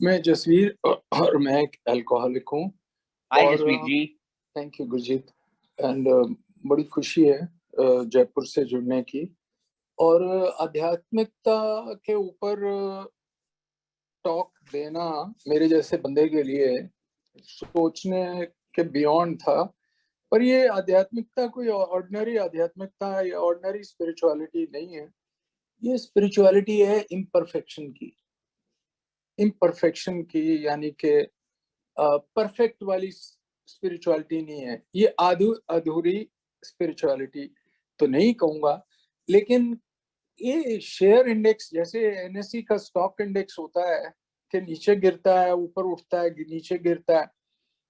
मैं जसवीर और मैं एक अल्कोहलिक हूँ। हाय और Jasvir ji. Thank you Gurjeet. And बड़ी खुशी है जयपुर से जुड़ने की। और आध्यात्मिकता के ऊपर टॉक देना मेरे जैसे बंदे के लिए सोचने के बियॉन्ड था। पर ये आध्यात्मिकता कोई ऑर्डिनरी आध्यात्मिकता या ऑर्डिनरी स्पिरिचुअलिटी नहीं है। ये स्पिरिचुअलिटी है इम्परफेक्शन की, यानी कि परफेक्ट वाली स्पिरिचुअलिटी नहीं है ये। अधूरी स्पिरिचुअलिटी तो नहीं कहूंगा, लेकिन ये शेयर इंडेक्स जैसे एनएससी का स्टॉक इंडेक्स होता है कि नीचे गिरता है ऊपर उठता है, नीचे गिरता है,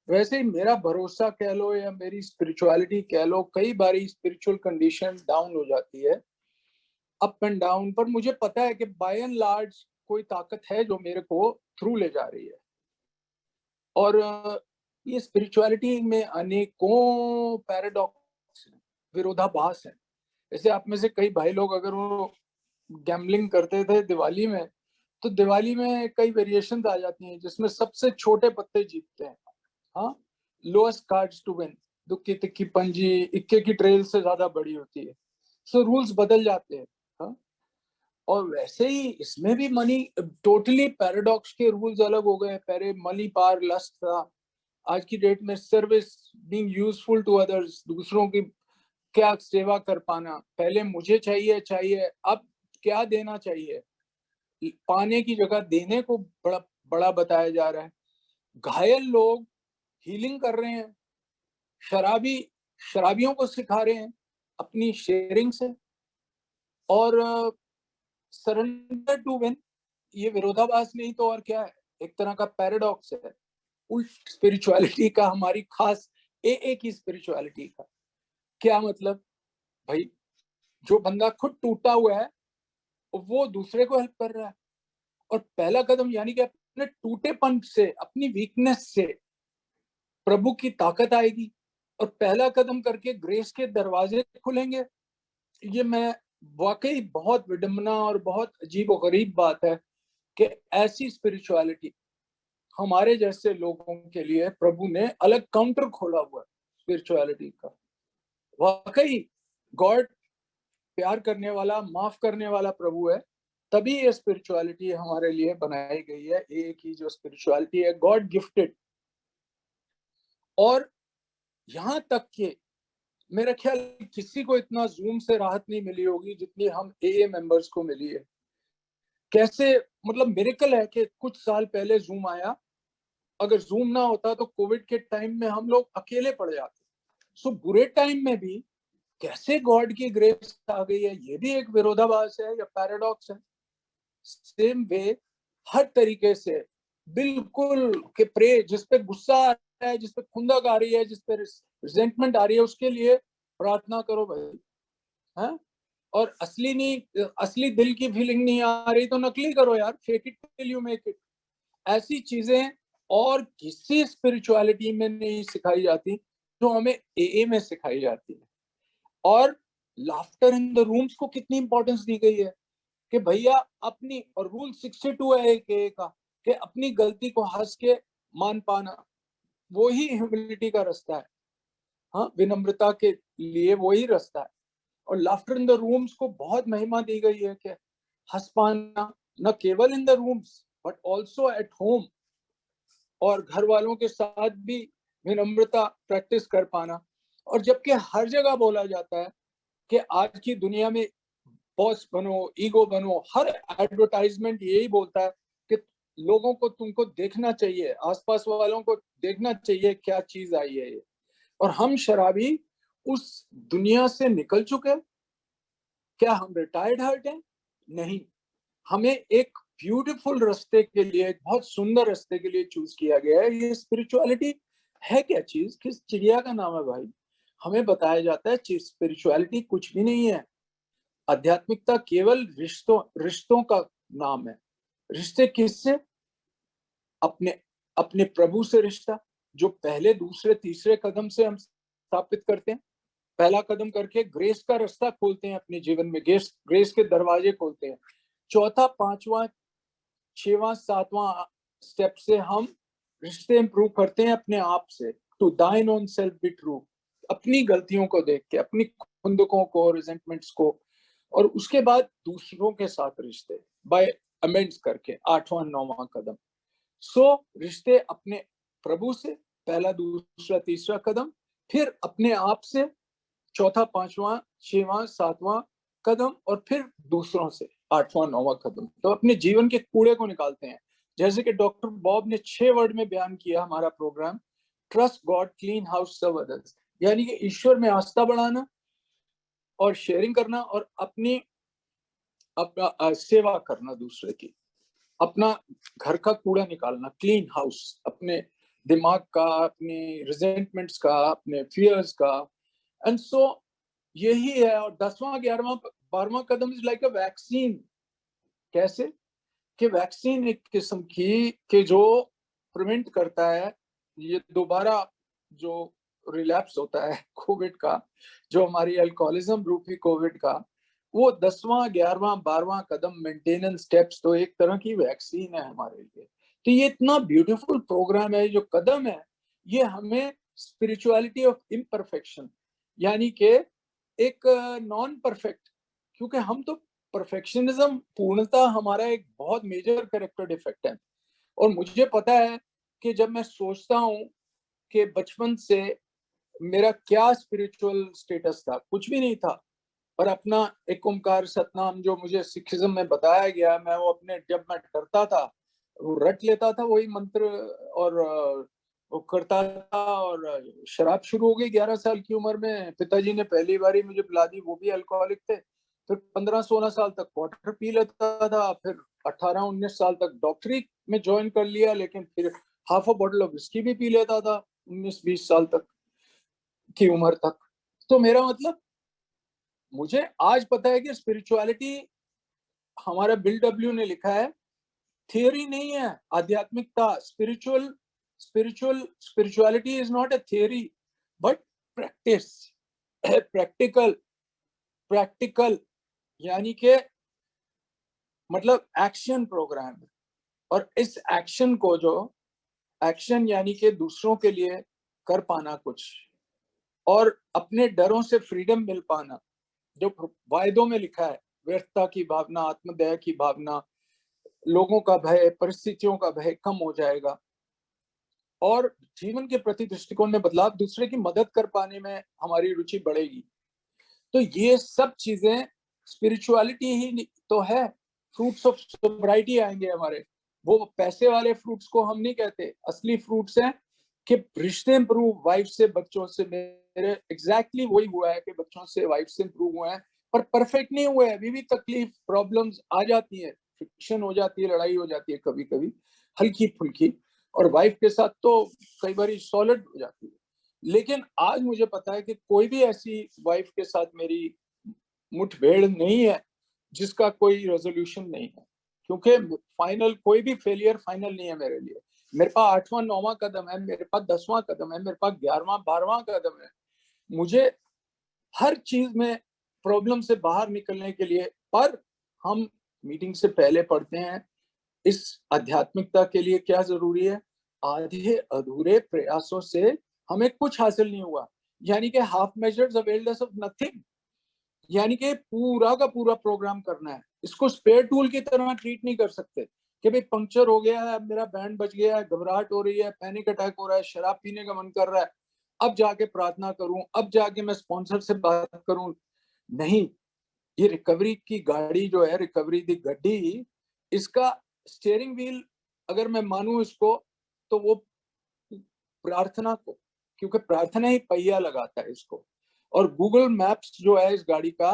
वैसे ही मेरा भरोसा कह लो या मेरी स्पिरिचुअलिटी कह लो, कई बारी स्पिरिचुअल कंडीशन डाउन हो जाती है, अप एंड डाउन। पर मुझे पता है कि बाय एंड लार्ज कोई ताकत है जो मेरे को थ्रू ले जा रही है। और ये स्पिरिचुअलिटी में अनेकों पैराडॉक्स, विरोधाभास है। जैसे आप में से कई भाई लोग अगर वो गैम्बलिंग करते थे दिवाली में, तो दिवाली में कई वेरिएशन आ जाती हैं जिसमें सबसे छोटे पत्ते जीतते हैं। हाँ, lowest cards to win, दुक्की tikki पंजी इक्के की ट्रेल से ज्यादा बड़ी होती है। सो रूल्स बदल जाते हैं। हाँ, और वैसे ही इसमें भी मनी टोटली पैराडॉक्स के रूल्स अलग हो गए। पहले मनी पार लस्ट था, आज की डेट में service, being useful to others, दूसरों की क्या सेवा कर पाना। पहले मुझे चाहिए चाहिए, अब क्या देना चाहिए, पाने की जगह देने को बड़ा बड़ा बताया जा रहा है। घायल लोग हीलिंग कर रहे हैं, शराबी शराबियों को सिखा रहे हैं अपनी शेयरिंग से। और सरेंडर टू विन, ये विरोधाभास नहीं तो और क्या है, एक तरह का पैराडॉक्स है उल्ट स्पिरिचुअलिटी का, हमारी खास एए की स्पिरिचुअलिटी का। क्या मतलब भाई, जो बंदा खुद टूटा हुआ है वो दूसरे को हेल्प कर रहा है। और पहला कदम यानी कि अपने टूटेपन से, अपनी वीकनेस से प्रभु की ताकत आएगी और पहला कदम करके ग्रेस के दरवाजे खुलेंगे। ये मैं वाकई बहुत विडंबना और बहुत अजीब और गरीब बात है कि ऐसी स्पिरिचुअलिटी हमारे जैसे लोगों के लिए प्रभु ने अलग काउंटर खोला हुआ है स्पिरिचुअलिटी का। वाकई गॉड प्यार करने वाला, माफ करने वाला प्रभु है, तभी ये स्पिरिचुअलिटी हमारे लिए बनाई गई है। एक ही जो स्पिरिचुअलिटी है गॉड गिफ्टेड। और यहाँ तक कि मेरा ख्याल किसी को इतना जूम से राहत नहीं मिली होगी जितनी हम एए मेंबर्स को मिली है। कैसे, मतलब मिरेकल है कि कुछ साल पहले जूम आया। अगर जूम ना होता तो कोविड के टाइम में हम लोग अकेले पड़ जाते। सो बुरे टाइम में भी कैसे गॉड की ग्रेस आ गई है, ये भी एक विरोधाभास है या पैराडॉक्स है। सेम वे हर तरीके से बिल्कुल के प्रे, जिस पे गुस्सा आ रहा है, जिस पे खुंदक आ रही है, जिस पे रिजेंटमेंट आ रही है, उसके लिए प्रार्थना करो भाई। हाँ, और असली नहीं, असली दिल की फीलिंग नहीं आ रही तो नकली करो यार, fake it till you make it. ऐसी चीजें और किसी स्पिरिचुअलिटी में नहीं सिखाई जाती जो हमें एए में सिखाई जाती है। और लाफ्टर इन द रूम्स को कितनी इंपॉर्टेंस दी गई है कि भैया अपनी, और रूल 62 है एक ए का, कि अपनी गलती को हंस के मान पाना, वो ही ह्यूमिलिटी का रास्ता है। हाँ, विनम्रता के लिए वही रास्ता है। और लाफ्टर इन द रूम्स को बहुत महिमा दी गई है कि हंस पाना, न केवल in the rooms but also at home, और घर वालों के साथ भी विनम्रता प्रैक्टिस कर पाना। और जबकि हर जगह बोला जाता है कि आज की दुनिया में बॉस बनो, ईगो बनो, हर एडवर्टाइजमेंट यही बोलता है कि लोगों को तुमको देखना चाहिए, आसपास वालों को देखना चाहिए क्या चीज आई है ये। और हम शराबी उस दुनिया से निकल चुके हैं। क्या हम रिटायर्ड हर्ट हैं? नहीं, हमें एक ब्यूटीफुल रास्ते के लिए, एक बहुत सुंदर रास्ते के लिए चूज किया गया है। ये स्पिरिचुअलिटी है क्या चीज, किस चिड़िया का नाम है भाई? हमें बताया जाता है स्पिरिचुअलिटी कुछ भी नहीं है। आध्यात्मिकता केवल रिश्तों रिश्तों का नाम है। रिश्ते किससे? अपने अपने प्रभु से रिश्ता, जो पहले दूसरे तीसरे कदम से हम स्थापित करते हैं। पहला कदम करके ग्रेस का रास्ता खोलते हैं अपने जीवन में, ग्रेस के दरवाजे खोलते हैं। चौथा, पांचवा, छठवां, सातवां स्टेप से हम रिश्ते इंप्रूव करते हैं अपने आप से। टू दाइन ओन सेल्फ बी ट्रू, अपनी गलतियों को देख के, अपनी खुंदकों को, रिजेंटमेंट्स को, और उसके बाद दूसरों के साथ रिश्ते बाय अमेंड्स करके, 8वां 9वां कदम। सो रिश्ते अपने प्रभु से पहला, दूसरा, तीसरा कदम, फिर अपने आप से चौथा, 5वां, 6वां, 7वां कदम, और फिर दूसरों से 8वां 9वां कदम। तो अपने जीवन के कूड़े को निकालते हैं। जैसे कि डॉक्टर बॉब ने 6 वर्ड में बयान किया हमारा program, trust God, clean house, serve others. यानी कि ईश्वर में आस्था बढ़ाना और शेयरिंग करना, और अपनी सेवा करना दूसरे की, अपना घर का कूड़ा निकालना, क्लीन हाउस, अपने दिमाग का, अपने रिजेंटमेंट्स का, अपने फियर्स का। एंड सो यही है। और 10वां 11वां 12वां कदम इज लाइक अ वैक्सीन। कैसे कि वैक्सीन एक किस्म की कि जो प्रिवेंट करता है ये दोबारा जो रिलैप्स होता है कोविड का, जो हमारी अल्कोहलिज्म रूपी कोविड का, वो 10वां 11वां 12वां कदम, मेंटेनेंस स्टेप्स, तो एक तरह की वैक्सीन है हमारे लिए। तो ये इतना ब्यूटीफुल प्रोग्राम है। जो कदम है ये हमें स्पिरिचुअलिटी ऑफ इम्परफेक्शन, यानी कि एक नॉन परफेक्ट, क्योंकि हम तो परफेक्शनिज्म पूर्णता हमारा एक बहुत मेजर कैरेक्टर डिफेक्ट है। और मुझे पता है कि जब मैं सोचता हूँ कि बचपन से मेरा क्या स्पिरिचुअल स्टेटस था, कुछ भी नहीं था। पर अपना एक ओंकार सतनाम जो मुझे सिखिज्म में बताया गया, मैं वो अपने, जब मैं डरता था वो रट लेता था वही मंत्र, और वो करता था। और शराब शुरू हो गई 11 साल की उम्र में। पिताजी ने पहली बारी मुझे पिला दी, वो भी अल्कोहलिक थे। फिर 15-16 साल तक क्वार्टर पी लेता था। फिर 18-19 साल तक डॉक्टरी में ज्वाइन कर लिया, लेकिन फिर half a bottle of whisky भी पी लेता था 19-20 साल तक की उम्र तक। तो मेरा मतलब, मुझे आज पता है कि स्पिरिचुअलिटी, हमारा बिल डब्ल्यू ने लिखा है, थियोरी नहीं है आध्यात्मिकता। Spirituality is not a theory but practice है, प्रैक्टिकल। प्रैक्टिकल यानी कि मतलब एक्शन प्रोग्राम। और इस एक्शन को, जो एक्शन यानी कि दूसरों के लिए कर पाना कुछ, और अपने डरों से फ्रीडम मिल पाना, जो वायदों में लिखा है, व्यर्थता की भावना, आत्मदया की भावना, लोगों का भय, परिस्थितियों का भय कम हो जाएगा, और जीवन के प्रति दृष्टिकोण में बदलाव, दूसरे की मदद कर पाने में हमारी रुचि बढ़ेगी। तो ये सब चीजें स्पिरिचुअलिटी ही तो है। फ्रूट्स ऑफ सोब्राइटी आएंगे हमारे। वो पैसे वाले फ्रूट्स को हम नहीं कहते, असली फ्रूट्स हैं कि रिश्ते इंप्रूव, वाइफ से, बच्चों से। मेरे एग्जैक्टली वही हुआ है कि बच्चों से, वाइफ से इंप्रूव हुए हैं, पर परफेक्ट नहीं हुए। अभी भी तकलीफ, प्रॉब्लम्स आ जाती है, फ्रिक्शन हो जाती है, लड़ाई हो जाती है कभी कभी, हल्की फुल्की। और वाइफ के साथ तो कई बार सॉलिड हो जाती है। लेकिन आज मुझे पता है कि कोई भी ऐसी वाइफ के साथ मेरी मुठभेड़ नहीं है जिसका कोई रेजोल्यूशन नहीं है, क्योंकि फाइनल, कोई भी फेलियर फाइनल नहीं है मेरे लिए। मेरे पास 8वां 9वां कदम है, मेरे पास 10वां कदम है, मेरे पास 11वां 12वां कदम है। मुझे हर चीज में प्रॉब्लम से बाहर निकलने के लिए, पर हम मीटिंग से पहले पढ़ते हैं इस आध्यात्मिकता के लिए क्या जरूरी है। आधे अधूरे प्रयासों से हमें कुछ हासिल नहीं हुआ, यानी कि half measures availed us of nothing. यानी कि पूरा का पूरा प्रोग्राम करना है, इसको स्पेयर टूल की तरह ट्रीट नहीं कर सकते कि भाई पंक्चर हो गया है, अब मेरा बैंड बज गया है, घबराहट हो रही है, पैनिक अटैक हो रहा है, शराब पीने का मन कर रहा है, अब जाके प्रार्थना करूं, अब जाके मैं स्पॉन्सर से बात करूं। नहीं, ये रिकवरी की गाड़ी जो है, रिकवरी दी गड्डी, इसका स्टीयरिंग व्हील अगर मैं मानूं इसको, तो वो प्रार्थना को, क्योंकि प्रार्थना ही पहिया लगाता है इसको। और गूगल मैप्स जो है इस गाड़ी का,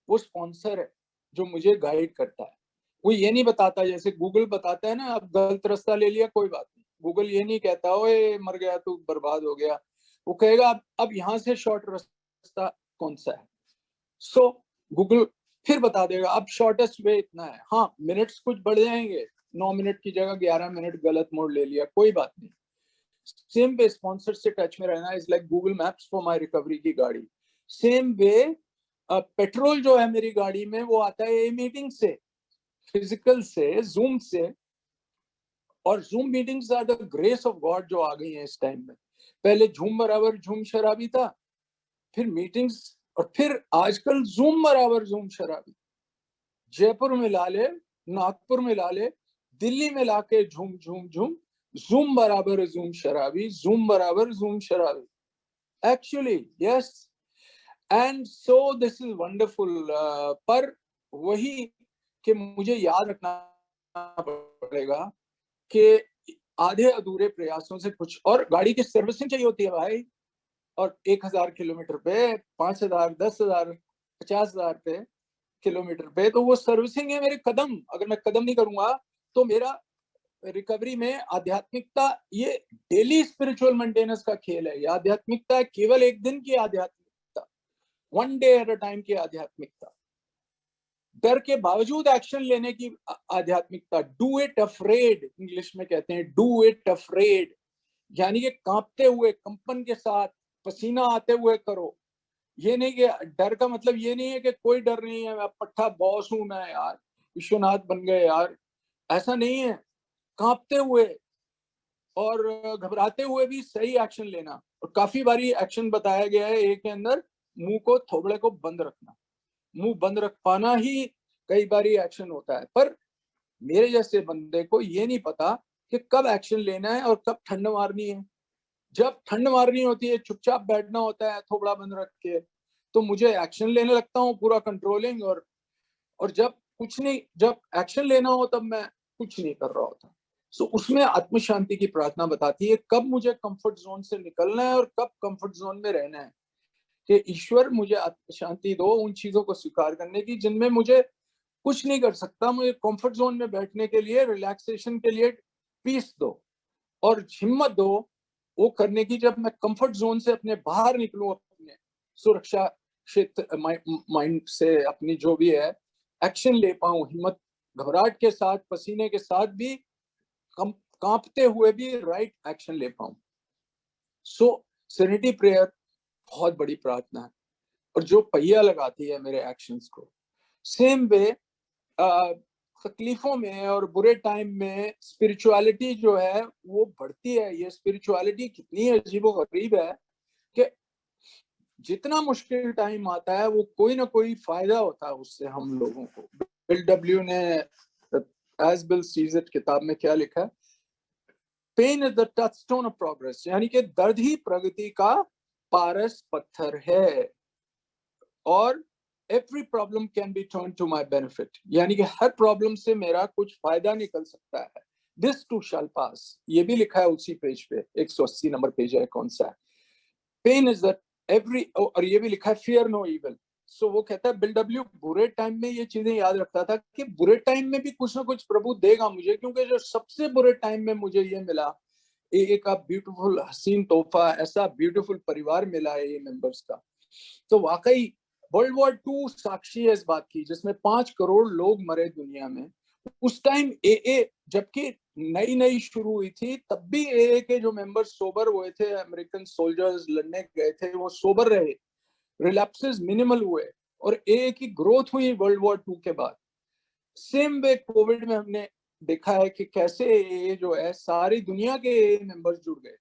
वो स्पॉन्सर है जो मुझे गाइड करता है। वो ये नहीं बताता, जैसे गूगल बताता है ना, अब गलत रास्ता ले लिया कोई बात नहीं, गूगल ये नहीं कहता ओए मर गया तू, बर्बाद हो गया। वो कहेगा अब यहाँ से शॉर्ट रास्ता कौन सा है। सो गूगल फिर बता देगा अब शॉर्टेस्ट वे इतना है। हाँ, मिनट्स कुछ बढ़ जाएंगे, 9 मिनट की जगह 11 मिनट गलत मोड़ ले लिया, कोई बात नहीं। सेम वे स्पॉन्सर से टच में रहना is like Google maps for my recovery की गाड़ी। सेम वे पेट्रोल जो है मेरी गाड़ी में, वो आता है ए मीटिंग से, फिजिकल से, जूम से। और zoom meetings are the grace of God जो आ गई है इस टाइम में। पहले झूम बराबर झूम शराबी था, फिर मीटिंग्स, और फिर आजकल जूम बराबर जूम शराबी। जयपुर में ला ले, नागपुर में ला ले, दिल्ली में लाके झूम झूम झूम, जूम बराबर जूम शराबी, जूम बराबर जूम शराबी। Actually yes, and so this is wonderful. पर वही कि मुझे याद रखना पड़ेगा कि आधे अधूरे प्रयासों से कुछ, और गाड़ी की सर्विसिंग चाहिए होती है भाई, और 1000 किलोमीटर पे, 5000, 10,000, 50,000 पे किलोमीटर पे, तो वो सर्विसिंग है मेरे कदम। अगर मैं कदम नहीं करूंगा तो मेरा रिकवरी में आध्यात्मिकता, ये डेली स्पिरिचुअल मेंटेनेंस का खेल है। ये आध्यात्मिकता केवल एक दिन की आध्यात्मिकता, one day at a time की आध्यात्मिकता, डर के बावजूद एक्शन लेने की आध्यात्मिकता। डू इट अफ्रेड, इंग्लिश में कहते हैं डू इट अफ्रेड, यानी कि कांपते हुए, कंपन के साथ, पसीना आते हुए करो। ये नहीं कि डर का मतलब ये नहीं है कि कोई डर नहीं है, मैं पट्टा बॉस हूं, मैं यार विश्वनाथ बन गए यार, ऐसा नहीं है। कांपते हुए और घबराते हुए भी सही एक्शन लेना। और काफी बारी एक्शन बताया गया है एक के अंदर, मुंह को, थोबड़े को बंद रखना, मुंह बंद रख पाना ही कई बारी एक्शन होता है। पर मेरे जैसे बंदे को ये नहीं पता कि कब एक्शन लेना है और कब ठंड मारनी है। जब ठंड मारनी होती है चुपचाप बैठना होता है थोबड़ा बंद रख के, तो मुझे एक्शन लेने लगता हूँ पूरा कंट्रोलिंग। और जब कुछ नहीं, जब एक्शन लेना हो तब मैं कुछ नहीं कर रहा होता। सो उसमें आत्म शांति की प्रार्थना बताती है कब मुझे कंफर्ट जोन से निकलना है और कब कंफर्ट जोन में रहना है। कि ईश्वर मुझे आत्म शांति दो उन चीजों को स्वीकार करने की जिनमें मुझे कुछ नहीं कर सकता। मुझे कंफर्ट जोन में बैठने के लिए, रिलैक्सेशन के लिए पीस दो, और हिम्मत दो वो करने की जब मैं कंफर्ट जोन से अपने बाहर निकलूं, अपने सुरक्षा क्षेत्र माइंड से अपनी जो भी है एक्शन ले पाऊं, हिम्मत, घबराहट के साथ, पसीने के साथ भी, कांपते हुए भी राइट एक्शन ले पाऊं। सो सेरेनिटी प्रेयर बहुत बड़ी प्रार्थना है, और जो पहिया लगाती है मेरे एक्शंस को। सेम वे तकलीफों में और बुरे टाइम में स्पिरिचुअलिटी जो है वो बढ़ती है। ये स्पिरिचुअलिटी कितनी अजीबोगरीब है कि जितना मुश्किल टाइम आता है वो कोई ना कोई फायदा होता है उससे हम लोगों को। बिल डब्ल्यू ने एज बिल सीज इट किताब में क्या लिखा है, pain is the touchstone of progress, यानी कि दर्द ही प्रगति का पारस पत्थर है। और every problem can be turn to my benefit, यानी कि हर प्रॉब्लम से मेरा कुछ फायदा निकल सकता है। दिस टू शैल पास, ये भी लिखा है उसी पेज पे, 180 नंबर पेज है, कौन सा है। पेन इज दैट एवरी, और ये भी लिखा है फियर नो इविल। सो वो कहता है बिल डब्ल्यू बुरे टाइम में ये चीजें याद रखता था कि बुरे टाइम में भी कुछ ना कुछ प्रभु देगा मुझे, क्योंकि जो सबसे बुरे टाइम में मुझे ये मिला, एक ब्यूटीफुल हसीन तोहफा, ऐसा ब्यूटीफुल परिवार मिला है ये मेंबर्स का। तो वाकई वर्ल्ड वॉर 2 साक्षी है इस बात की, जिसमें 5 करोड़ लोग मरे दुनिया में। उस टाइम ए जबकि नई नई शुरू हुई थी, तब भी ए के जो मेंबर्स सोबर हुए थे, अमेरिकन सोल्जर्स लड़ने गए थे, वो सोबर रहे, रिलैप्सेस मिनिमल हुए, और ए की ग्रोथ हुई वर्ल्ड वॉर 2 के बाद। सेम वे कोविड में हमने देखा है कि कैसे ए जो है सारी दुनिया के मेंबर्स जुड़ गए,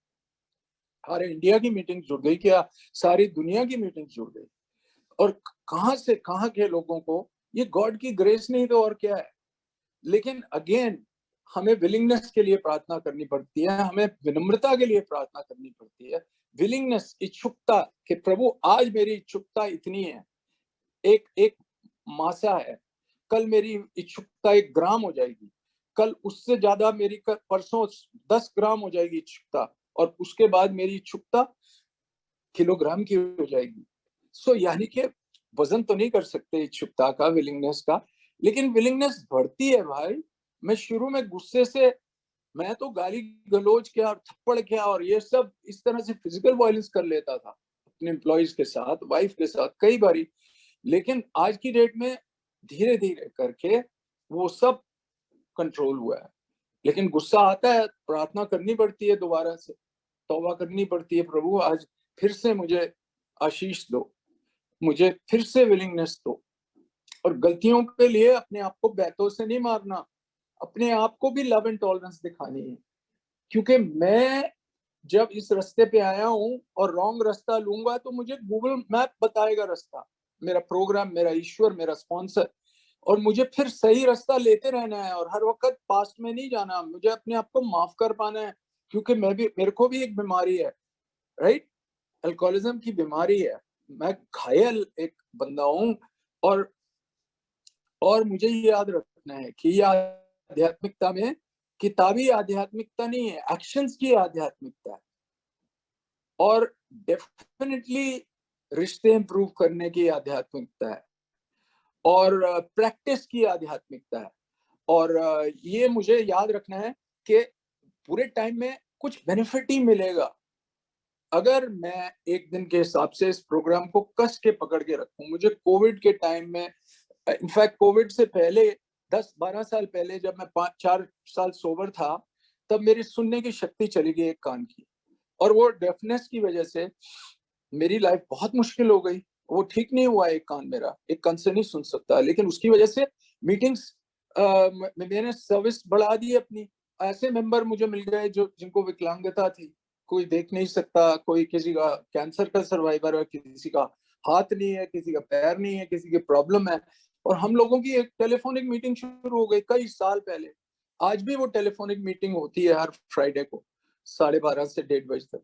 सारे इंडिया की मीटिंग जुड़ गई, क्या सारी दुनिया की मीटिंग जुड़ गई। और कहां से कहां के लोगों को, ये गॉड की ग्रेस नहीं तो और क्या है। लेकिन अगेन हमें विलिंगनेस के लिए प्रार्थना करनी पड़ती है, हमें विनम्रता के लिए प्रार्थना करनी पड़ती है। विलिंगनेस, इच्छुकता कि प्रभु आज मेरी इच्छुकता इतनी है, एक एक मासा है, कल मेरी इच्छुकता 1 ग्राम हो जाएगी, कल उससे ज्यादा मेरी परसों 10 ग्राम हो जाएगी इच्छुकता, और उसके बाद मेरी इच्छुकता किलोग्राम की हो जाएगी। सो यानी कि वजन तो नहीं कर सकते इच्छुकता का, विलिंगनेस का, लेकिन विलिंगनेस बढ़ती है भाई। मैं शुरू में गुस्से से, मैं तो गाली गलौज क्या और थप्पड़ क्या और ये सब इस तरह से फिजिकल वायलेंस कर लेता था अपने एम्प्लॉइज के साथ, वाइफ के साथ कई बारी। लेकिन आज की डेट में धीरे धीरे करके वो सब कंट्रोल हुआ है। लेकिन गुस्सा आता है, प्रार्थना करनी पड़ती है, दोबारा से तौबा करनी पड़ती है, प्रभु आज फिर से मुझे आशीष दो, मुझे फिर से विलिंगनेस दो। और गलतियों के लिए अपने आप को बैतों से नहीं मारना, अपने आप को भी लव एंड टॉलरेंस दिखानी है, क्योंकि मैं जब इस रास्ते पे आया हूँ और रॉन्ग रास्ता लूंगा तो मुझे गूगल मैप बताएगा रास्ता, मेरा प्रोग्राम, मेरा ईश्वर, मेरा स्पॉन्सर, और मुझे फिर सही रास्ता लेते रहना है और हर वक्त पास्ट में नहीं जाना, मुझे अपने आप को माफ कर पाना है, क्योंकि मेरे को भी एक बीमारी है, राइट, अल्कोहलिज्म की बीमारी है, मैं घायल एक बंदा हूँ। और मुझे ये याद रखना है कि ये आध्यात्मिकता में किताबी आध्यात्मिकता नहीं है, एक्शंस की आध्यात्मिकता है, और डेफिनेटली रिश्ते इंप्रूव करने की आध्यात्मिकता है, और प्रैक्टिस की आध्यात्मिकता है। और ये मुझे याद रखना है कि पूरे टाइम में कुछ बेनिफिट ही मिलेगा अगर मैं एक दिन के हिसाब से इस प्रोग्राम को कस के पकड़ के रखूं। मुझे कोविड के टाइम में, इनफैक्ट कोविड से पहले 10-12 साल पहले, जब मैं 5-4 साल सोबर था, तब मेरी सुनने की शक्ति चली गई एक कान की, और वो डेफनेस की वजह से मेरी लाइफ बहुत मुश्किल हो गई। वो ठीक नहीं हुआ, एक कान मेरा एक कान से नहीं सुन सकता, लेकिन उसकी वजह से मीटिंग्स, मैंने सर्विस बढ़ा दी अपनी। ऐसे मेंबर मुझे मिल गए जो जिनको विकलांगता थी, कोई देख नहीं सकता, कोई किसी का कैंसर का सर्वाइवर है, किसी का हाथ नहीं है, किसी का पैर नहीं है, किसी की प्रॉब्लम है, और हम लोगों की एक टेलीफोनिक मीटिंग शुरू हो गई कई साल पहले। आज भी वो टेलीफोनिक मीटिंग होती है हर फ्राइडे को 12:30 से 1:30 बजे तक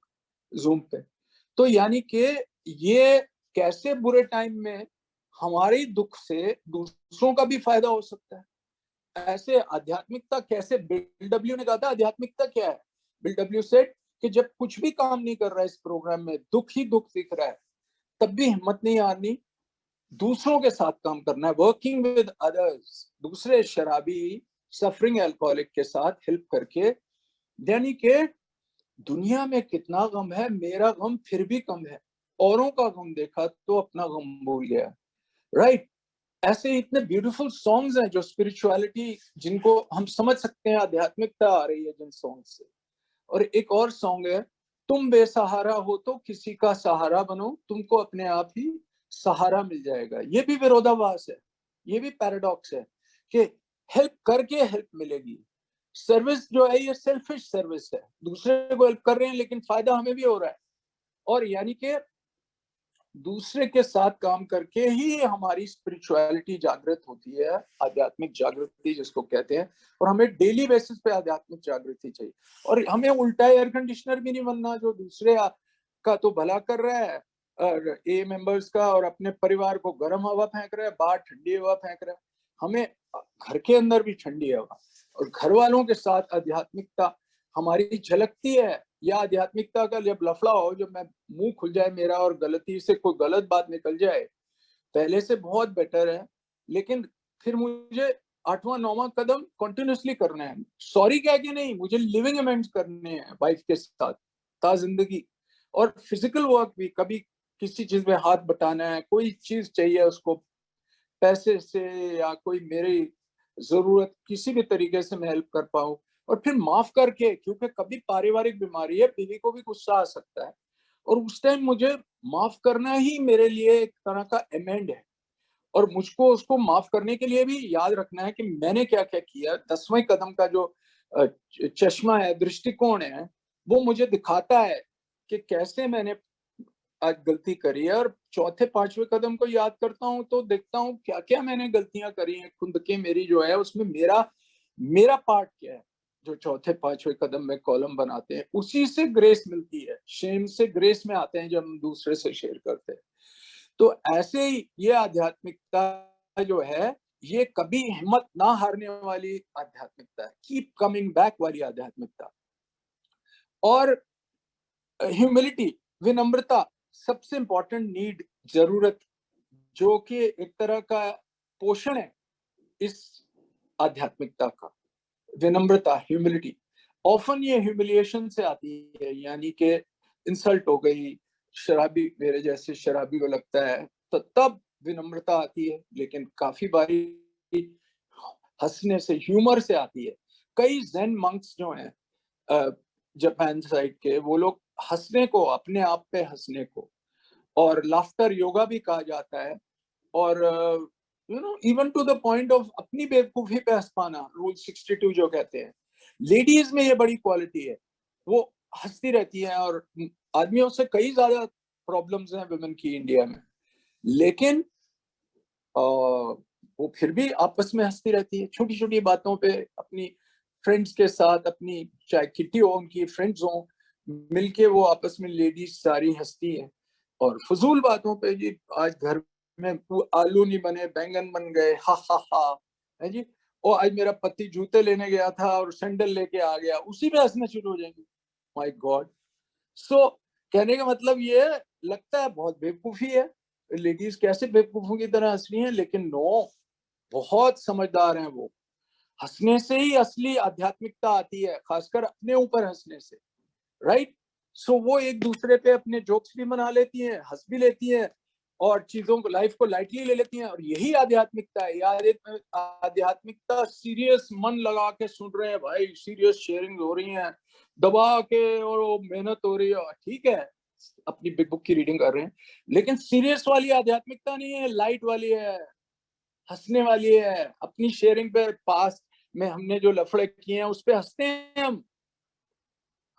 जूम पे। तो यानी कि ये कैसे बुरे टाइम में हमारे दुख से दूसरों का भी फायदा हो सकता है। ऐसे आध्यात्मिकता कैसे, बिल डब्ल्यू ने कहा था आध्यात्मिकता क्या है, बिल डब्ल्यू सेड कि जब कुछ भी काम नहीं कर रहा है इस प्रोग्राम में, दुख ही दुख दिख रहा है, तब भी हिम्मत नहीं हारनी, दूसरों के साथ काम करना है, वर्किंग विद अदर्स, दूसरे शराबी सफरिंग अल्कोहलिक के साथ हेल्प करके। यानी कि दुनिया में कितना गम है, मेरा गम फिर भी कम है, औरों का गम देखा तो अपना गम भूल गया, राइट। ऐसे इतने ब्यूटीफुल सॉन्ग्स हैं जो स्पिरिचुअलिटी, जिनको हम समझ सकते हैं, आध्यात्मिकता आ रही है जिन सॉन्ग से। और एक और सॉन्ग है, तुम बेसहारा हो तो किसी का सहारा बनो, तुमको अपने आप ही सहारा मिल जाएगा। ये भी विरोधाभास है, ये भी पैराडॉक्स है कि हेल्प करके हेल्प मिलेगी। सर्विस जो है ये सेल्फिश सर्विस है, दूसरे को हेल्प कर रहे हैं लेकिन फायदा हमें भी हो रहा है, और यानी कि दूसरे के साथ काम करके ही हमारी स्पिरिचुअलिटी जागृत होती है, आध्यात्मिक जागृति जिसको कहते हैं। और हमें डेली बेसिस पे आध्यात्मिक जागृति चाहिए, और हमें उल्टा एयर कंडीशनर भी नहीं बनना जो दूसरे का तो भला कर रहा है, और ए मेंबर्स का और अपने परिवार को गर्म हवा फेंक रहा है, बाहर ठंडी हवा फेंक रहा है। हमें घर के अंदर भी ठंडी हवा, और घर वालों के साथ आध्यात्मिकता हमारी झलकती है। या आध्यात्मिकता का जब लफड़ा हो, जब मैं मुंह खुल जाए मेरा और गलती से कोई गलत बात निकल जाए, पहले से बहुत बेटर है, लेकिन फिर मुझे 8वां 9वां कदम कंटिन्यूअसली करना है, सॉरी कह के नहीं, मुझे लिविंग अमेंड्स करने हैं वाइफ के साथ ता जिंदगी। और फिजिकल वर्क भी, कभी किसी चीज में हाथ बटाना है, कोई चीज चाहिए उसको, पैसे से या कोई मेरी जरूरत किसी भी तरीके से मैं हेल्प कर पाऊं, और फिर माफ करके, क्योंकि कभी पारिवारिक बीमारी है, बीवी को भी गुस्सा आ सकता है, और उस टाइम मुझे माफ करना ही मेरे लिए एक तरह का अमेंड है। और मुझको उसको माफ करने के लिए भी याद रखना है कि मैंने क्या क्या किया। 10वें कदम का जो चश्मा है, दृष्टिकोण है, वो मुझे दिखाता है कि कैसे मैंने आज गलती करी है, और चौथे 5वें कदम को याद करता हूँ तो देखता हूँ क्या क्या मैंने गलतियां करी हैं खुद के, मेरी जो है उसमें मेरा मेरा पार्ट क्या है। जो चौथे 5वें कदम में कॉलम बनाते हैं, उसी से ग्रेस मिलती है, शेम से ग्रेस में आते हैं जब हम दूसरे से शेयर करते हैं। तो ऐसे ही ये आध्यात्मिकता जो है, ये कभी हिम्मत ना हारने वाली आध्यात्मिकता है, कीप कमिंग बैक वाली आध्यात्मिकता। और ह्यूमिलिटी, विनम्रता, सबसे इंपॉर्टेंट नीड, जरूरत, जो कि एक तरह का पोषण है इस आध्यात्मिकता का, विनम्रता, ह्यूमिलिटी। ऑफन ये ह्यूमिलिएशन से आती है, यानी कि इंसल्ट हो गई, शराबी, मेरे जैसे शराबी को लगता है, तो तब विनम्रता आती है, लेकिन काफी बारी हंसने से, ह्यूमर से आती है। कई जैन मंक्स जो हैं जापान साइड के, वो लोग हंसने को, अपने आप पे हंसने को, और लाफ्टर योगा भी कहा जाता है, और even to the point of अपनी बेवकूफी पे हंस पाना, रूल 62 जो कहते हैं। लेडीज में ये बड़ी क्वालिटी है, वो हंसती रहती है, और आदमियों से कई ज्यादा प्रॉब्लम्स हैं वुमेन की इंडिया में, लेकिन वो फिर भी आपस में हंसती रहती है, छोटी छोटी बातों पे, अपनी फ्रेंड्स के साथ, अपनी चाहे किट्टी हो, उनकी फ्रेंड्स हो, मिलके वो आपस में लेडीज सारी हंसती हैं। और फजूल बातों पे जी, आज घर में आलू नहीं बने, बैंगन बन गए, हा हा हा, है जी। और आज मेरा पति जूते लेने गया था और सैंडल लेके आ गया, उसी पे हंसना शुरू हो जाएंगे। My God. सो कहने का मतलब ये लगता है बहुत बेवकूफी है, लेडीज कैसे बेवकूफों की तरह हंस रही हैं, लेकिन नो, बहुत समझदार हैं वो। हंसने से ही असली आध्यात्मिकता आती है, खासकर अपने ऊपर हंसने से, राइट। सो वो एक दूसरे पे अपने जोक्स भी बना लेती हैं, हंस भी लेती हैं, और चीजों को, लाइफ को लाइटली ले लेती हैं, और यही आध्यात्मिकता है यार। आध्यात्मिकता सीरियस मन लगा के सुन रहे हैं भाई, सीरियस शेयरिंग हो रही है, दबा के, और वो मेहनत हो रही है, ठीक है, अपनी बिग बुक की रीडिंग कर रहे हैं, लेकिन सीरियस वाली आध्यात्मिकता नहीं है, लाइट वाली है, हंसने वाली है। अपनी शेयरिंग पे, पास में हमने जो लफड़े किए हैं उस पे हंसते हैं हम,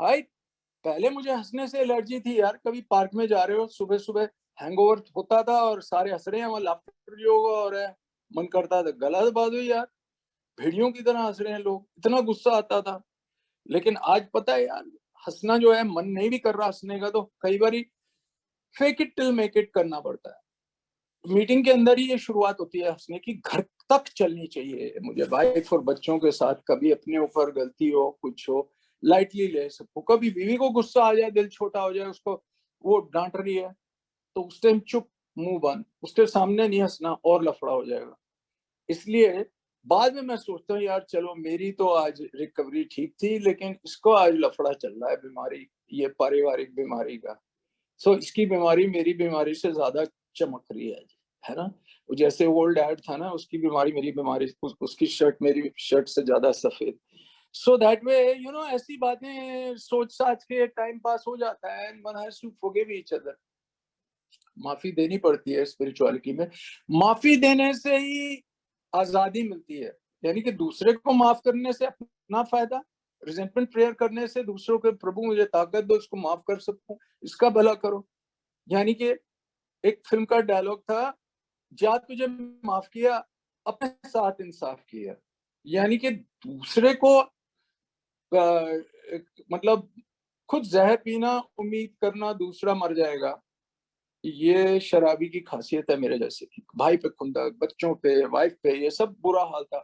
राइट। पहले मुझे हंसने से एलर्जी थी यार, कभी पार्क में जा रहे हो सुबह सुबह, हैंगओवर होता था और सारे हंस रहे हैं, वहां लाफ्टर जो हो रहा है, मन करता था गला दबा दो यार, भेड़ियों की तरह हंस रहे हैं लोग, इतना गुस्सा आता था। लेकिन आज पता है यार, हंसना जो है, मन नहीं भी कर रहा हंसने का, तो कई बार fake it till make it करना पड़ता है। मीटिंग के अंदर ही ये शुरुआत होती है हंसने की, घर तक चलनी चाहिए। मुझे वाइफ और बच्चों के साथ कभी अपने ऊपर गलती हो, कुछ हो, लाइटली ले सबको। कभी बीवी को गुस्सा आ जाए, दिल छोटा हो जाए, उसको वो डांट रही है, तो उस टाइम चुप, मुंह बंद, उसके सामने नहीं हंसना, और लफड़ा हो जाएगा। इसलिए बाद में मैं सोचता हूँ यार, चलो मेरी तो आज रिकवरी ठीक थी, लेकिन इसको आज लफड़ा चल रहा है, बीमारी, ये पारिवारिक बीमारी का। सो इसकी बीमारी मेरी बीमारी से ज्यादा चमक रही है ना। वो जैसे ओल्ड एड था ना, उसकी बीमारी मेरी बीमारी, उसकी शर्ट मेरी शर्ट से ज्यादा सफेद। सो दैट वे ऐसी बातें सोच साच के टाइम पास हो जाता है, and one has to forgive each other. माफी देनी पड़ती है स्पिरिचुअलिटी में, माफी देने से ही आजादी मिलती है। यानी कि दूसरे को माफ करने से अपना फायदा, रिजेंटमेंट प्रेयर करने से दूसरों के, प्रभु मुझे ताकत दो इसको माफ कर सकूं, इसका भला करो। यानी कि एक फिल्म का डायलॉग था, जा तुझे माफ किया, अपने साथ इंसाफ किया। यानी कि दूसरे को मतलब खुद जहर पीना, उम्मीद करना दूसरा मर जाएगा, ये शराबी की खासियत है मेरे जैसे की। भाई पे खुंदक, बच्चों पे, वाइफ पे, ये सब बुरा हाल था।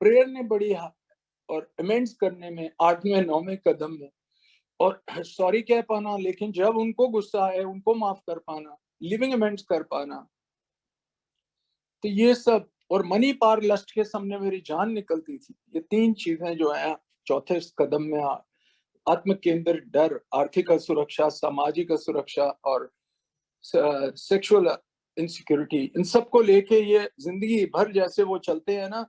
प्रेयर ने बड़ी और अमेंड्स करने में, 8वें 9वें कदम में, और सॉरी कह पाना, लेकिन जब उनको गुस्सा है उनको माफ कर पाना, लिविंग अमेंड्स कर पाना, तो ये सब। और मनी पार लस्ट के सामने मेरी जान निकलती थी। ये 3 चीजें जो है चौथे कदम में, आत्म केंद्र डर, आर्थिक असुरक्षा, सामाजिक असुरक्षा, और सेक्सुअल इनसिक्योरिटी, इन सबको लेके ये जिंदगी भर जैसे वो चलते हैं ना,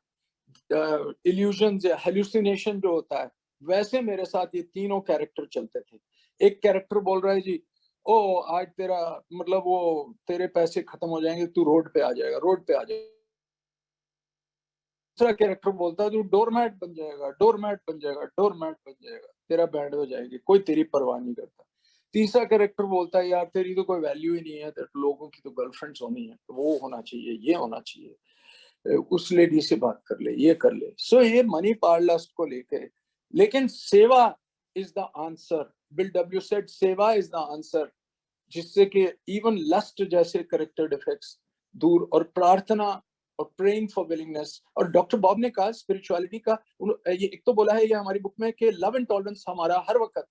इल्यूजन या हेलुसिनेशन जो होता है, वैसे मेरे साथ ये तीनों कैरेक्टर चलते थे। एक कैरेक्टर बोल रहा है जी, ओ आज तेरा मतलब वो तेरे पैसे खत्म हो जाएंगे, तू रोड पे आ जाएगा, रोड पे आ जाएगा। दूसरा कैरेक्टर बोलता है तू डोरमैट बन जाएगा, डोरमैट बन जाएगा, डोरमैट बन जाएगा, तेरा बैंड हो जाएगी, कोई तेरी परवाह नहीं करता। तीसरा कैरेक्टर बोलता है यार तेरी तो कोई वैल्यू ही नहीं है, तेरे लोगों की तो गर्लफ्रेंड्स होनी है, तो वो होना चाहिए, ये होना चाहिए, उस लेडी से बात कर ले, ये कर ले। सो ये मनी पावर लस्ट को लेके, लेकिन सेवा is the answer. Bill W said सेवा इज द आंसर, जिससे कि इवन लस्ट जैसे करेक्टर डिफेक्ट्स दूर, और प्रार्थना, और प्रेइंग फॉर विलिंगनेस। और डॉक्टर बॉब ने कहा स्पिरिचुअलिटी का, ये एक तो बोला है ये हमारी बुक में, कि लव एंड टॉलरेंस हमारा हर वक्त,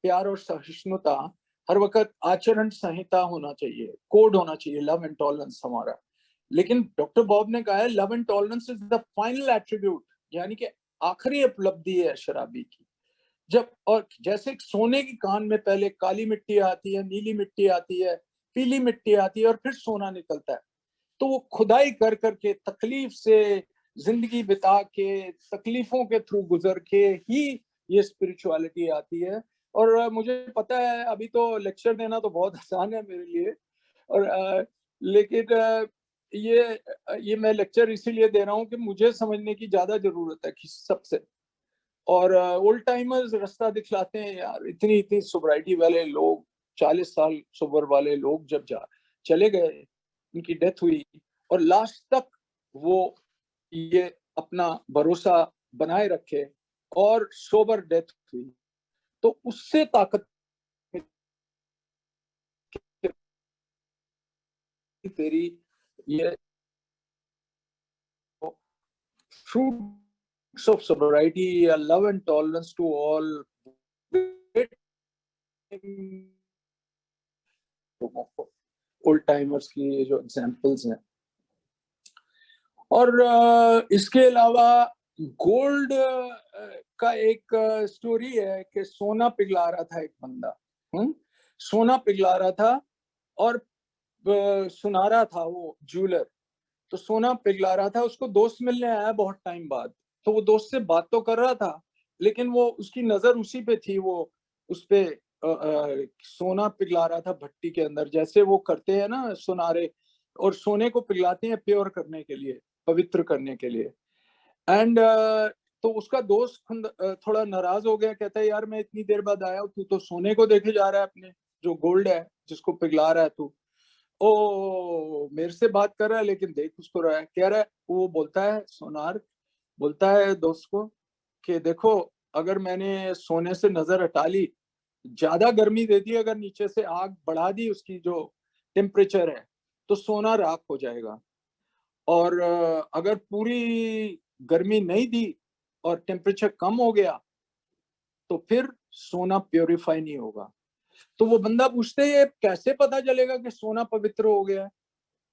प्यार और सहिष्णुता हर वक्त आचरण संहिता होना चाहिए, कोड होना चाहिए लव एंड टॉलरेंस हमारा। लेकिन डॉक्टर बॉब ने कहा है love and tolerance is the final attribute, यानी कि आखिरी उपलब्धि है शराबी की। जब, और जैसे सोने की कान में पहले काली मिट्टी आती है, नीली मिट्टी आती है, पीली मिट्टी आती है, और फिर सोना निकलता है, तो वो खुदाई कर करके तकलीफ से जिंदगी बिता के, तकलीफों के थ्रू गुजर के ही ये स्पिरिचुअलिटी आती है। और मुझे पता है अभी तो लेक्चर देना तो बहुत आसान है मेरे लिए, और लेकिन ये मैं लेक्चर इसीलिए दे रहा हूँ कि मुझे समझने की ज्यादा जरूरत है कि सबसे। और ओल्ड टाइमर्स रास्ता दिखलाते हैं यार, इतनी इतनी सोब्राइटी वाले लोग, 40 साल सोबर वाले लोग जब चले गए, उनकी डेथ हुई, और लास्ट तक वो ये अपना भरोसा बनाए रखे और सोबर डेथ हुई, तो उससे ताकत तेरी ये fruits of sobriety, a love and tolerance to all लोगों को, ओल्ड टाइमर्स की ये जो एग्जांपल्स हैं। और इसके अलावा गोल्ड का एक स्टोरी है कि सोना पिघला रहा था एक बंदा, सोना पिघला रहा था और सुनारा था वो ज्वेलर, तो सोना पिघला रहा था, उसको दोस्त मिलने आया बहुत टाइम बाद, तो वो दोस्त से बात तो कर रहा था, लेकिन वो उसकी नजर उसी पे थी, वो उस पे सोना पिघला रहा था भट्टी के अंदर, जैसे वो करते हैं ना सुनारे, और सोने को पिघलाते हैं प्योर करने के लिए, पवित्र करने के लिए। एंड तो उसका दोस्त थोड़ा नाराज हो गया, कहता है यार मैं इतनी देर बाद आया, तू तो सोने को देखे जा रहा है अपने, जो गोल्ड है जिसको पिघला रहा है तू, ओ मेरे से बात कर रहा है लेकिन देख उसको रहा है, कह रहा है, वो बोलता है सोनार, बोलता है दोस्त को कि देखो, अगर मैंने सोने से नजर हटा ली, ज्यादा गर्मी दे दी, अगर नीचे से आग बढ़ा दी उसकी जो टेम्परेचर है, तो सोना राख हो जाएगा, और अगर पूरी गर्मी नहीं दी और टेम्परेचर कम हो गया, तो फिर सोना प्योरीफाई नहीं होगा। तो वो बंदा पूछते है कैसे पता चलेगा कि सोना पवित्र हो गया है?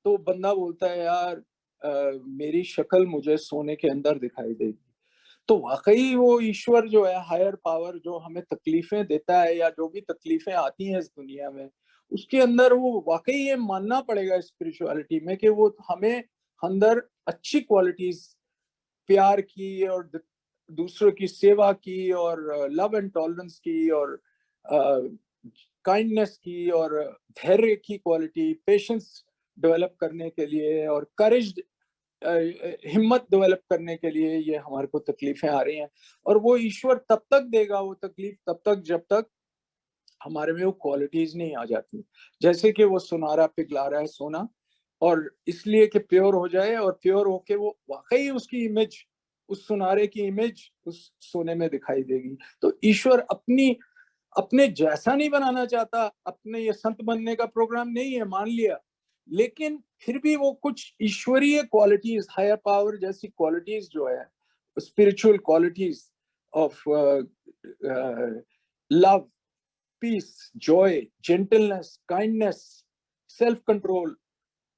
तो बंदा बोलता है यार मेरी शक्ल मुझे सोने के अंदर दिखाई देगी। तो वाकई वो ईश्वर जो है, हायर पावर जो हमें तकलीफें देता है या जो भी तकलीफें आती हैं इस दुनिया में, उसके अंदर वो वाकई ये मानना पड़ेगा स्पिरिचुअलिटी में कि वो हमें अंदर अच्छी क्वालिटीज, प्यार की और दूसरों की सेवा की और लव एंड टॉलरेंस की और काइंडनेस की और धैर्य की क्वालिटी, पेशेंस डेवलप करने के लिए और करेज, हिम्मत डेवलप करने के लिए ये हमारे को तकलीफें आ रही हैं। और वो ईश्वर तब तक देगा वो तकलीफ, तब तक जब तक हमारे में वो क्वालिटीज नहीं आ जाती, जैसे कि वो सुनारा पिघला रहा है सोना, और इसलिए कि प्योर हो जाए, और प्योर होके वो वाकई उसकी इमेज, उस सुनारे की इमेज उस सोने में दिखाई देगी। तो ईश्वर अपने जैसा नहीं बनाना चाहता, अपने ये संत बनने का प्रोग्राम नहीं है, मान लिया, लेकिन फिर भी वो कुछ ईश्वरीय क्वालिटीज, हायर पावर जैसी क्वालिटीज जो है, spiritual qualities of love, peace, joy, gentleness, kindness, self control,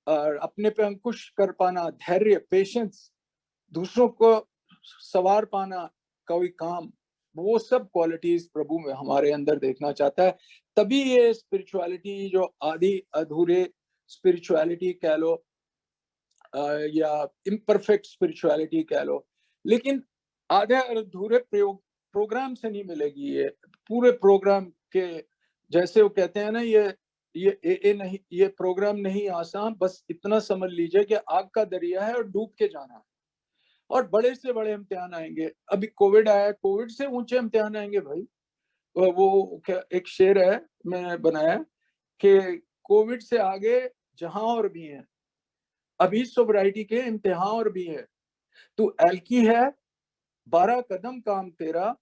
और अपने पे अंकुश कर पाना, धैर्य, पेशेंस, दूसरों को सवार पाना, कोई काम, वो सब क्वालिटीज प्रभु में हमारे अंदर देखना चाहता है। तभी ये स्पिरिचुअलिटी जो आदि अधूरे स्पिरिचुअलिटी कह लो या इम्परफेक्ट स्पिरिचुअलिटी कह लो, लेकिन आधे अधूरे प्रोग्राम से नहीं मिलेगी, ये पूरे प्रोग्राम के, जैसे वो कहते हैं ना, ये नहीं, ये प्रोग्राम नहीं आसान, बस इतना समझ लीजिए कि आग का दरिया है और डूब के जाना है, और बड़े से बड़े इम्तिहान आएंगे। अभी कोविड आया, कोविड से ऊंचे इम्तिहान आएंगे भाई। वो क्या एक शेर है मैंने बनाया कि कोविड से आगे जहां और भी है, अभी सोब्राइटी के इम्तिहान और भी है, तू एल्की है 12 कदम काम तेरा,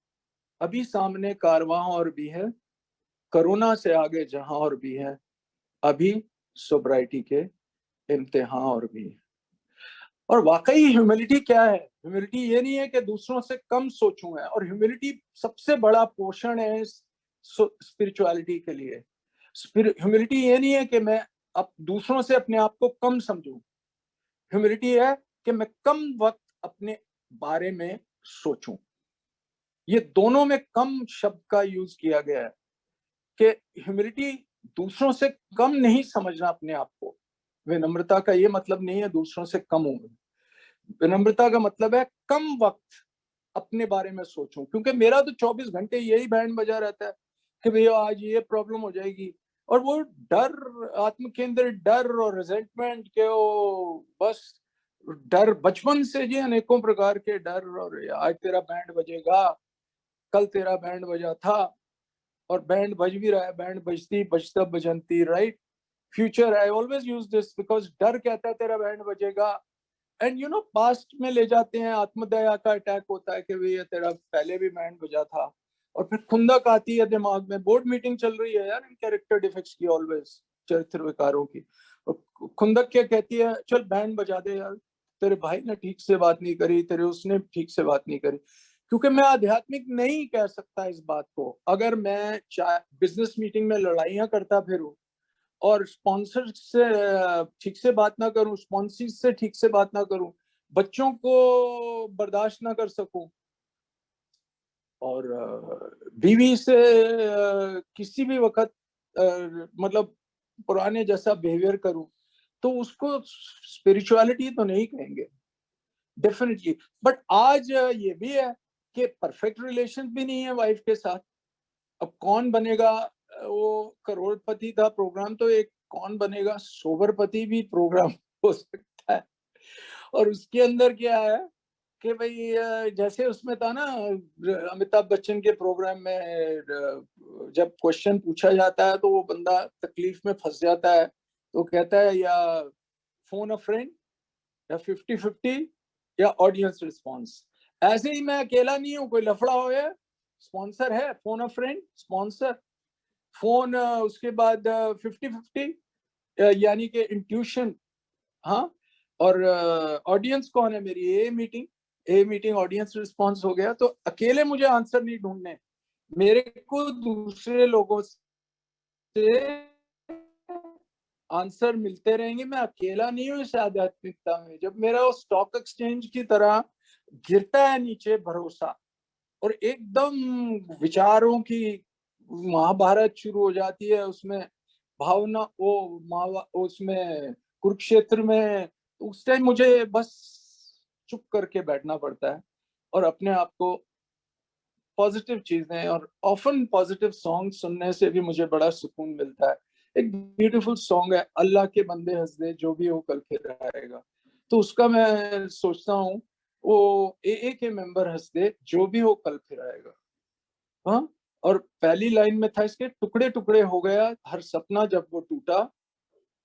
अभी सामने कारवां और भी है, कोरोना से आगे जहां और भी है, अभी सोब्राइटी के इम्तिहान और भी है। और वाकई ह्यूमिलिटी क्या है? ह्यूमिलिटी ये नहीं है कि दूसरों से कम सोचूं है, और ह्यूमिलिटी सबसे बड़ा पोषण है स्पिरिचुअलिटी के लिए। ह्यूमिलिटी ये नहीं है कि मैं अब दूसरों से अपने आप को कम समझूं, ह्यूमिलिटी है कि मैं कम वक्त अपने बारे में सोचूं। ये दोनों में कम शब्द का यूज किया गया है कि ह्यूमिलिटी दूसरों से कम नहीं समझना अपने आप को। विनम्रता का ये मतलब नहीं है दूसरों से कम हूं। विनम्रता का मतलब है कम वक्त अपने बारे में सोचूं, क्योंकि मेरा तो 24 घंटे यही बैंड बजा रहता है कि भैया आज ये प्रॉब्लम हो जाएगी, और वो डर, आत्म केंद्रित डर और रिजेंटमेंट के, वो बस डर बचपन से जी, अनेकों प्रकार के डर, और आज तेरा बैंड बजेगा, कल तेरा बैंड बजा था, और बैंड बज भी रहा है, बैंड बजती बजता बजंती, right? Future, I always use this because डर कहता है तेरा बैंड बजेगा, एंड पास्ट में ले जाते हैं, आत्मदया का अटैक होता है कि भैया तेरा पहले भी बैंड बजा था, और फिर खुंदक आती है दिमाग में। बोर्ड मीटिंग चल रही है यार इन कैरेक्टर डिफेक्ट्स की, ऑलवेज चरित्र विकारों की, और खुंदक क्या कहती है, चल बैंड बजा दे यार, तेरे भाई ने ठीक से बात नहीं करी, तेरे उसने ठीक से बात नहीं करी। क्योंकि मैं आध्यात्मिक नहीं कह सकता इस बात को अगर मैं बिजनेस मीटिंग में लड़ाइयां करता फिरूं, और स्पॉन्सर से ठीक से बात ना करूं, स्पॉन्सर से ठीक से बात ना करूं, बच्चों को बर्दाश्त ना कर सकूं, और बीवी से किसी भी वक्त मतलब पुराने जैसा बिहेवियर करूं, तो उसको स्पिरिचुअलिटी तो नहीं कहेंगे डेफिनेटली। बट आज ये भी है कि परफेक्ट रिलेशन भी नहीं है वाइफ के साथ। अब कौन बनेगा, वो करोड़पति था प्रोग्राम, तो एक कौन बनेगा सोबरपति भी प्रोग्राम हो सकता है। और उसके अंदर क्या है कि भाई जैसे उसमें था ना अमिताभ बच्चन के प्रोग्राम में, जब क्वेश्चन पूछा जाता है तो वो बंदा तकलीफ में फंस जाता है, तो कहता है या फोन अ फ्रेंड, या 50-50, या ऑडियंस रिस्पॉन्स। ऐसे ही मैं अकेला नहीं हूँ, कोई लफड़ा हो गया, स्पॉन्सर है, फोन अ फ्रेंड, स्पॉन्सर, फोन, उसके बाद 50-50, यानी कि इंट्यूशन, हाँ, और ऑडियंस कौन है मेरी, ए मीटिंग ऑडियंस रिस्पॉन्स हो गया। तो अकेले मुझे आंसर नहीं ढूंढने, मेरे को दूसरे लोगों से आंसर मिलते रहेंगे, मैं अकेला नहीं हूँ इस आध्यात्मिकता में। जब मेरा वो स्टॉक एक्सचेंज की तरह गिरता है नीचे भरोसा, और एकदम विचारों की महाभारत शुरू हो जाती है उसमें, भावना वो उसमें कुरुक्षेत्र में, उस टाइम मुझे बस चुप करके बैठना पड़ता है, और अपने आप को पॉजिटिव चीजें, और ऑफन पॉजिटिव सॉन्ग सुनने से भी मुझे बड़ा सुकून मिलता है। एक ब्यूटीफुल सॉन्ग है, अल्लाह के बंदे हंस दे जो भी हो कल फिर आएगा, तो उसका मैं सोचता हूँ वो ए के मेंबर हंस दे जो भी हो कल फिर आएगा। हाँ, और पहली लाइन में था इसके, टुकड़े टुकड़े हो गया हर सपना जब वो टूटा,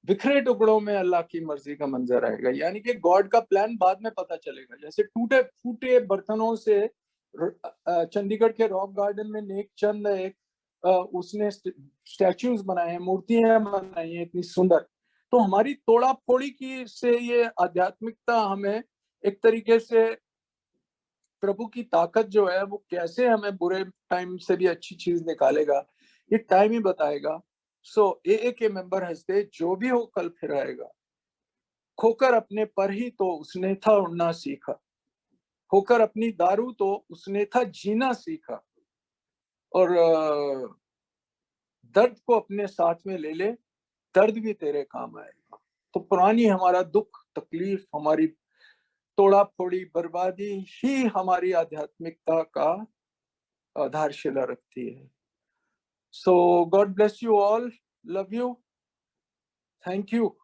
बिखरे टुकड़ों में अल्लाह की मर्जी का मंजर आएगा। यानी कि गॉड का प्लान बाद में पता चलेगा। जैसे टूटे फूटे बर्तनों से चंडीगढ़ के रॉक गार्डन में नेक चंद एक उसने स्टैच्यूज बनाए हैं, मूर्तियां बनाई हैं इतनी सुंदर। तो हमारी तोड़ा फोड़ी की से ये आध्यात्मिकता हमें एक तरीके से प्रभु की ताकत जो है वो कैसे हमें बुरे टाइम से भी अच्छी चीज निकालेगा, ये टाइम ही बताएगा। सो ए के मेंबर हंसते जो भी हो कल फिर आएगा, खोकर अपने पर ही तो उसने था उड़ना सीखा, खोकर अपनी दारू तो उसने था जीना सीखा, और दर्द को अपने साथ में ले ले, दर्द भी तेरे काम आएगा। तो पुरानी हमारा दुख तकलीफ, हमारी तोड़ा फोड़ी बर्बादी ही हमारी आध्यात्मिकता का आधारशिला रखती है। So God bless you all, love you, thank you.